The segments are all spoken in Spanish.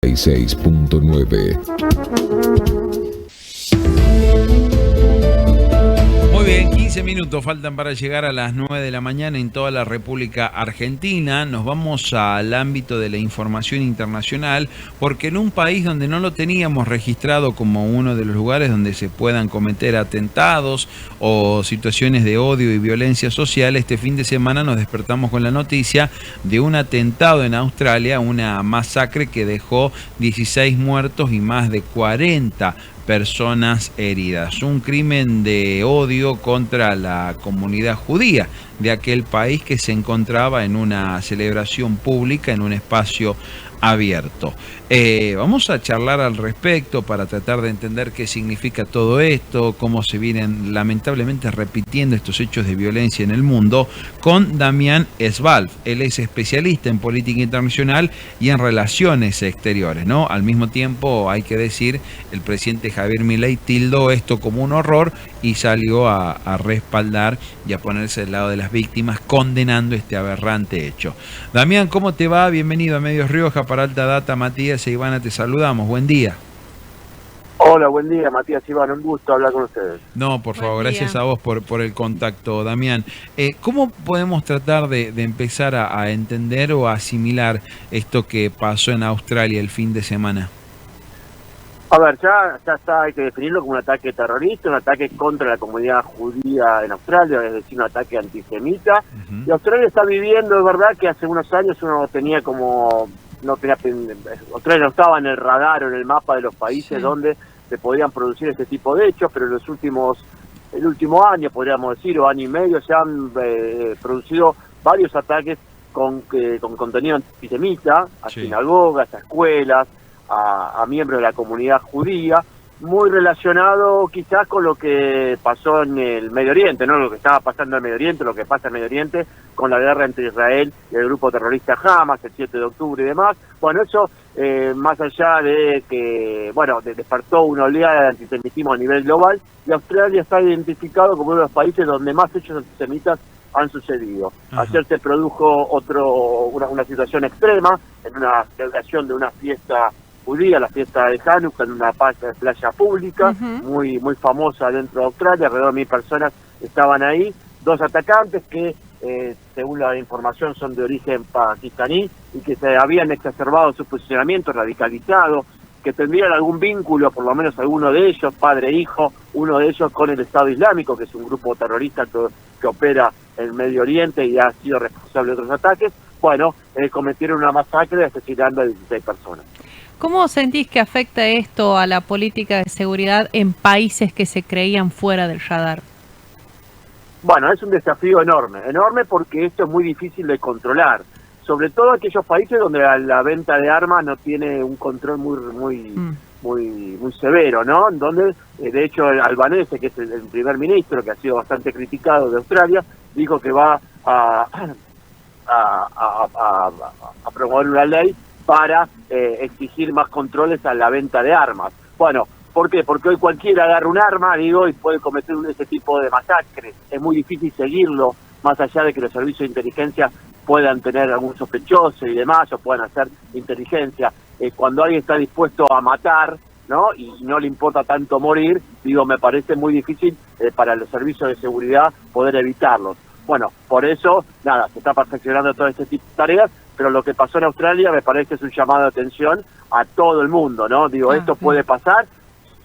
6.9. Muy bien, 15 minutos faltan para llegar a las 9 de la mañana en toda la República Argentina. Nos vamos al ámbito de la información internacional, porque en un país donde no lo teníamos registrado como uno de los lugares donde se puedan cometer atentados o situaciones de odio y violencia social, este fin de semana nos despertamos con la noticia de un atentado en Australia, una masacre que dejó 16 muertos y más de 40 personas heridas. Un crimen de odio contra la comunidad judía de aquel país que se encontraba en una celebración pública en un espacio abierto. Vamos a charlar al respecto para tratar de entender qué significa todo esto, cómo se vienen lamentablemente repitiendo estos hechos de violencia en el mundo, con Damián Svalf. Él es especialista en política internacional y en relaciones exteriores, ¿no? Al mismo tiempo, hay que decir, el presidente Javier Milei tildó esto como un horror y salió a respaldar y a ponerse del lado de las víctimas, condenando este aberrante hecho. Damián, ¿cómo te va? Bienvenido a Medios Rioja. Para Alta Data, Matías e Ivana te saludamos. Buen día. Hola, buen día, Matías, Iván, un gusto hablar con ustedes. No, por favor, Buen gracias día. a vos por el contacto, Damián. ¿Cómo podemos tratar de empezar a entender o a asimilar esto que pasó en Australia el fin de semana? A ver, ya está, hay que definirlo como un ataque terrorista, un ataque contra la comunidad judía en Australia, es decir, un ataque antisemita. Y Australia está viviendo, es verdad que hace unos años uno tenía como, Australia no estaba en el radar o en el mapa de los países donde se podían producir este tipo de hechos, pero en el último año, podríamos decir, o año y medio, se han producido varios ataques con contenido antisemita, a sinagogas, a escuelas, a miembros de la comunidad judía, muy relacionado quizás con lo que pasó en el Medio Oriente, no lo que estaba pasando en el Medio Oriente, lo que pasa en el Medio Oriente con la guerra entre Israel y el grupo terrorista Hamas, el 7 de octubre y demás. Bueno, eso más allá de que, despertó una oleada de antisemitismo a nivel global, y Australia está identificado como uno de los países donde más hechos antisemitas han sucedido. Ayer se produjo una situación extrema en una celebración de una fiesta judía, la fiesta de Hanukkah, en una playa pública, muy famosa dentro de Australia. Alrededor de 1000 personas estaban ahí. Dos atacantes que, según la información, son de origen pakistaní y que se habían exacerbado su posicionamiento, radicalizado, que tendrían algún vínculo, por lo menos alguno de ellos, padre e hijo, uno de ellos con el Estado Islámico, que es un grupo terrorista que opera en el Medio Oriente y ha sido responsable de otros ataques. Bueno, cometieron una masacre asesinando a 16 personas. ¿Cómo sentís que afecta esto a la política de seguridad en países que se creían fuera del radar? Bueno, es un desafío enorme porque esto es muy difícil de controlar, sobre todo aquellos países donde la venta de armas no tiene un control muy severo, ¿no? Donde, de hecho, el Albanese, que es el primer ministro, que ha sido bastante criticado de Australia, dijo que va a promover una ley para exigir más controles a la venta de armas. Bueno, ¿por qué? Porque hoy cualquiera agarra un arma, y puede cometer ese tipo de masacres. Es muy difícil seguirlo, más allá de que los servicios de inteligencia puedan tener algún sospechoso y demás, o puedan hacer inteligencia. Cuando alguien está dispuesto a matar, ¿no? Y no le importa tanto morir, me parece muy difícil para los servicios de seguridad poder evitarlos. Bueno, por eso, se está perfeccionando todo este tipo de tareas, pero lo que pasó en Australia me parece es un llamado de atención a todo el mundo, ¿no? Esto puede pasar,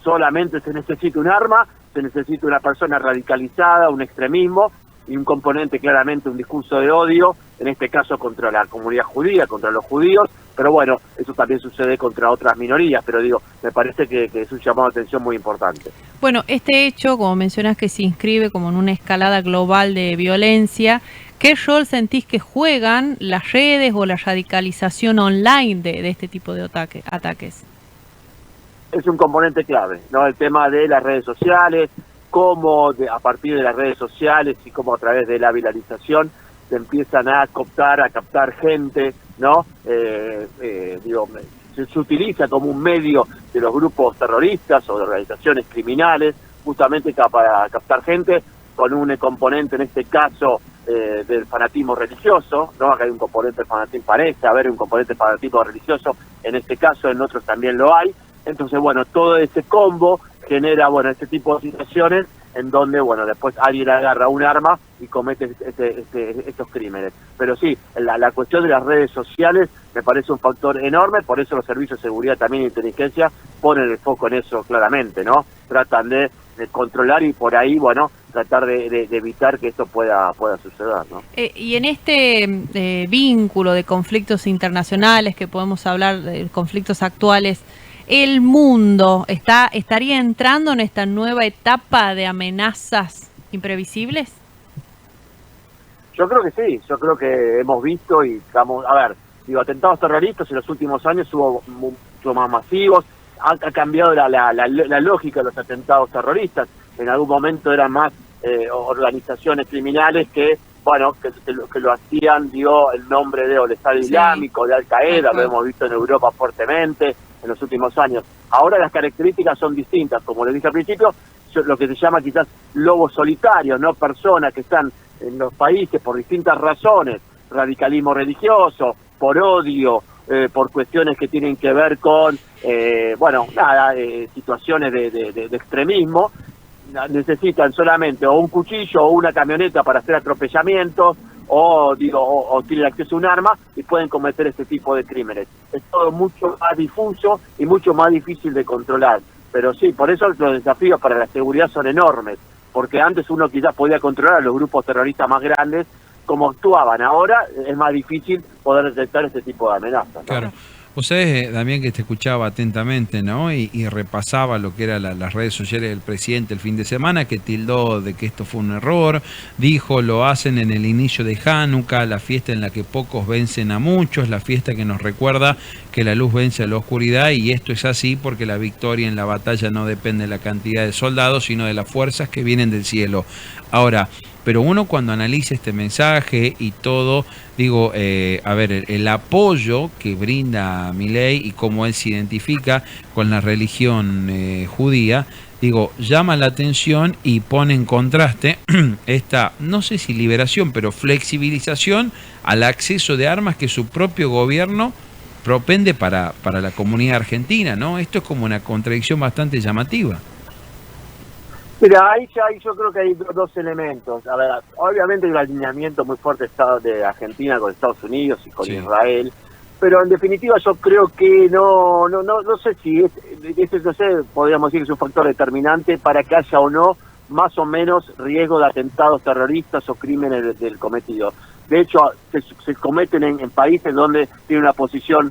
solamente se necesita un arma, se necesita una persona radicalizada, un extremismo y un componente claramente, un discurso de odio, en este caso contra la comunidad judía, contra los judíos, pero bueno, eso también sucede contra otras minorías, pero me parece que es un llamado de atención muy importante. Bueno, este hecho, como mencionas, que se inscribe como en una escalada global de violencia, ¿qué rol sentís que juegan las redes o la radicalización online de este tipo de ataques? Es un componente clave, ¿no? El tema de las redes sociales, cómo a partir de las redes sociales y cómo a través de la viralización se empiezan a captar gente, ¿no? Se utiliza como un medio de los grupos terroristas o de organizaciones criminales, justamente para captar gente con un componente, en este caso, del fanatismo religioso, ¿no? Acá hay un componente de fanatismo, parece haber un componente de fanatismo religioso en este caso en otros también lo hay. Entonces, bueno, todo ese combo genera, bueno, este tipo de situaciones en donde, bueno, después alguien agarra un arma y comete estos crímenes. Pero sí, la cuestión de las redes sociales me parece un factor enorme, por eso los servicios de seguridad también e inteligencia ponen el foco en eso claramente, ¿no? Tratan de controlar y por ahí, bueno, tratar de evitar que esto pueda suceder, ¿no? Y en este vínculo de conflictos internacionales, que podemos hablar de conflictos actuales, ¿el mundo estaría entrando en esta nueva etapa de amenazas imprevisibles? Yo creo que sí, yo creo que hemos visto y estamos, a ver, digo, atentados terroristas en los últimos años hubo mucho más masivos, ha cambiado la lógica de los atentados terroristas. En algún momento eran más organizaciones criminales que, bueno, que lo hacían, dio el nombre de Estado Islámico, de Al Qaeda, lo hemos visto en Europa fuertemente en los últimos años. Ahora las características son distintas, como les dije al principio, lo que se llama quizás lobos solitarios, ¿no? Personas que están en los países por distintas razones, radicalismo religioso, por odio, por cuestiones que tienen que ver con, situaciones de extremismo, necesitan solamente o un cuchillo o una camioneta para hacer atropellamientos, o tienen acceso a un arma y pueden cometer este tipo de crímenes. Es todo mucho más difuso y mucho más difícil de controlar. Pero sí, por eso los desafíos para la seguridad son enormes, porque antes uno quizás podía controlar a los grupos terroristas más grandes, como actuaban. Ahora es más difícil poder detectar este tipo de amenazas, ¿no? Claro. Vos sabés, Damián, que te escuchaba atentamente, ¿no? Y repasaba lo que eran las redes sociales del presidente el fin de semana, que tildó de que esto fue un error. Dijo, lo hacen en el inicio de Hanukkah, la fiesta en la que pocos vencen a muchos, la fiesta que nos recuerda que la luz vence a la oscuridad, y esto es así porque la victoria en la batalla no depende de la cantidad de soldados, sino de las fuerzas que vienen del cielo. Ahora, pero uno cuando analiza este mensaje y todo, digo, el apoyo que brinda Milei y cómo él se identifica con la religión judía, digo, llama la atención y pone en contraste esta, no sé si liberación, pero flexibilización al acceso de armas que su propio gobierno propende para la comunidad argentina, ¿no? Esto es como una contradicción bastante llamativa. Mira, ahí yo creo que hay dos elementos. A ver, obviamente hay un alineamiento muy fuerte de Argentina con Estados Unidos y con Israel, pero en definitiva yo creo que no sé si podríamos decir que es un factor determinante para que haya o no más o menos riesgo de atentados terroristas o crímenes del cometido. De hecho, se cometen en países donde tiene una posición,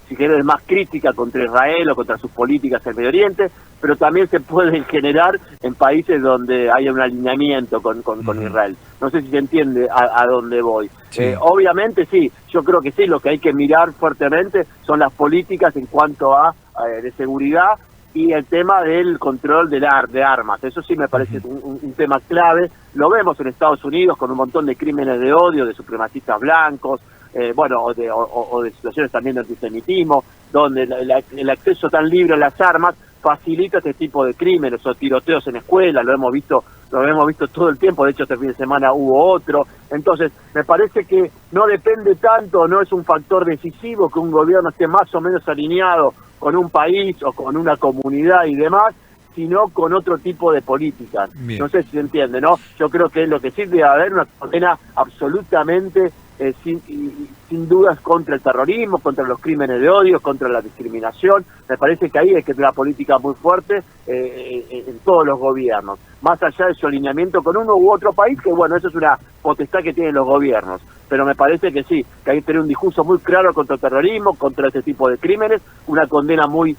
si querés, más crítica contra Israel o contra sus políticas en Medio Oriente, pero también se pueden generar en países donde haya un alineamiento con Israel. No sé si se entiende a dónde voy. Sí. Obviamente sí, yo creo que sí, lo que hay que mirar fuertemente son las políticas en cuanto a de seguridad y el tema del control de armas. Eso sí me parece un tema clave. Lo vemos en Estados Unidos con un montón de crímenes de odio, de supremacistas blancos, o de situaciones también de antisemitismo, donde el acceso tan libre a las armas facilita este tipo de crímenes o tiroteos en escuelas. Lo hemos visto todo el tiempo. De hecho, este fin de semana hubo otro. Entonces, me parece que no depende tanto, no es un factor decisivo que un gobierno esté más o menos alineado con un país o con una comunidad y demás, sino con otro tipo de políticas. Bien. No sé si se entiende, ¿no? Yo creo que lo que sí debe haber una condena absolutamente sin dudas contra el terrorismo, contra los crímenes de odio, contra la discriminación. Me parece que ahí hay que tener una política muy fuerte en todos los gobiernos, más allá de su alineamiento con uno u otro país, que bueno, eso es una potestad que tienen los gobiernos, pero me parece que sí, que hay que tener un discurso muy claro contra el terrorismo, contra este tipo de crímenes, una condena muy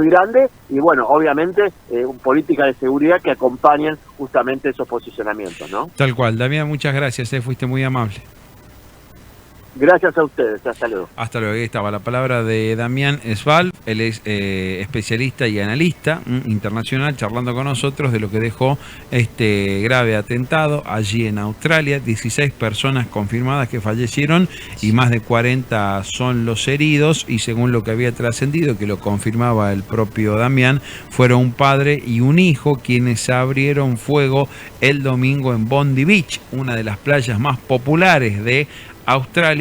grande y bueno, obviamente políticas de seguridad que acompañen justamente esos posicionamientos, ¿no? Tal cual. Damián, muchas gracias, fuiste muy amable. Gracias a ustedes, hasta luego. Hasta luego. Ahí estaba la palabra de Damián Svalb, él es especialista y analista internacional, charlando con nosotros de lo que dejó este grave atentado allí en Australia. 16 personas confirmadas que fallecieron y más de 40 son los heridos, y según lo que había trascendido, que lo confirmaba el propio Damián, fueron un padre y un hijo quienes abrieron fuego el domingo en Bondi Beach, una de las playas más populares de Australia.